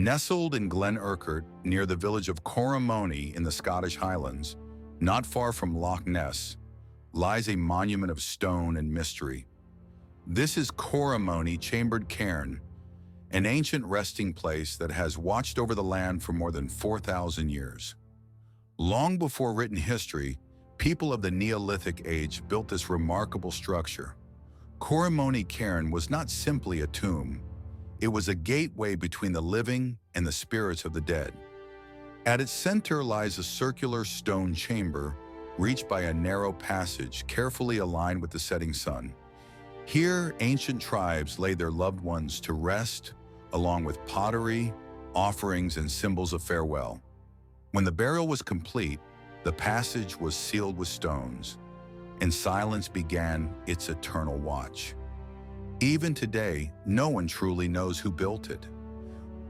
Nestled in Glen Urquhart, near the village of Corrimony in the Scottish Highlands, not far from Loch Ness, lies a monument of stone and mystery. This is Corrimony Chambered Cairn, an ancient resting place that has watched over the land for more than 4,000 years. Long before written history, people of the Neolithic age built this remarkable structure. Corrimony Cairn was not simply a tomb. It was a gateway between the living and the spirits of the dead. At its center lies a circular stone chamber reached by a narrow passage carefully aligned with the setting sun. Here, ancient tribes laid their loved ones to rest, along with pottery, offerings, and symbols of farewell. When the burial was complete, the passage was sealed with stones, and silence began its eternal watch. Even today, no one truly knows who built it.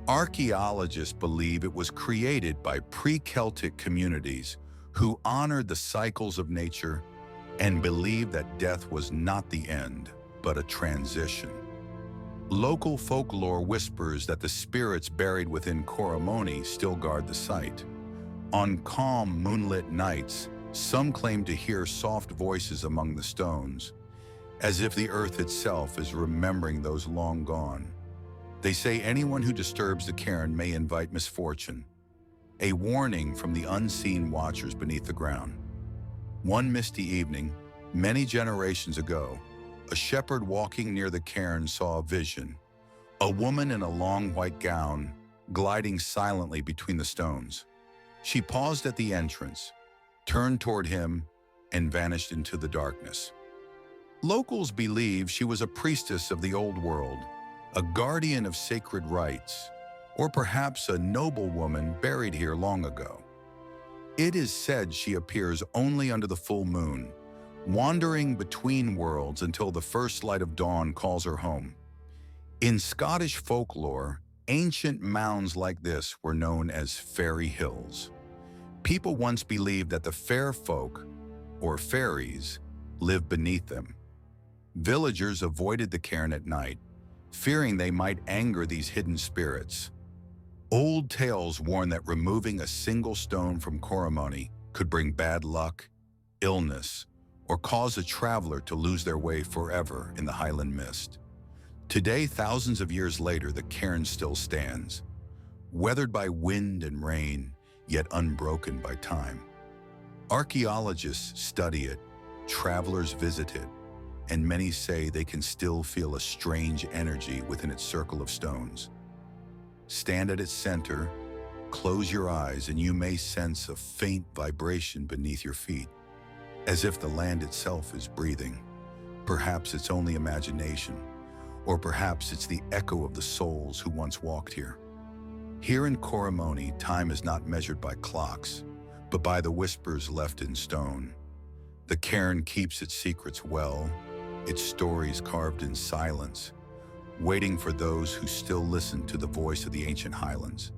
Archaeologists believe it was created by pre-Celtic communities who honored the cycles of nature and believed that death was not the end, but a transition. Local folklore whispers that the spirits buried within Corrimony still guard the site. On calm, moonlit nights, some claim to hear soft voices among the stones, as if the earth itself is remembering those long gone. They say anyone who disturbs the cairn may invite misfortune, a warning from the unseen watchers beneath the ground. One misty evening, many generations ago, a shepherd walking near the cairn saw a vision, a woman in a long white gown gliding silently between the stones. She paused at the entrance, turned toward him, and vanished into the darkness. Locals believe she was a priestess of the old world, a guardian of sacred rites, or perhaps a noblewoman buried here long ago. It is said she appears only under the full moon, wandering between worlds until the first light of dawn calls her home. In Scottish folklore, ancient mounds like this were known as fairy hills. People once believed that the fair folk, or fairies, lived beneath them. Villagers avoided the cairn at night, fearing they might anger these hidden spirits. Old tales warn that removing a single stone from Corrimony could bring bad luck, illness, or cause a traveler to lose their way forever in the Highland mist. Today, thousands of years later, the cairn still stands, weathered by wind and rain, yet unbroken by time. Archaeologists study it, travelers visit it, and many say they can still feel a strange energy within its circle of stones. Stand at its center, close your eyes, and you may sense a faint vibration beneath your feet, as if the land itself is breathing. Perhaps it's only imagination, or perhaps it's the echo of the souls who once walked here. Here in Corrimony, time is not measured by clocks, but by the whispers left in stone. The cairn keeps its secrets well, its stories carved in silence, waiting for those who still listen to the voice of the ancient highlands.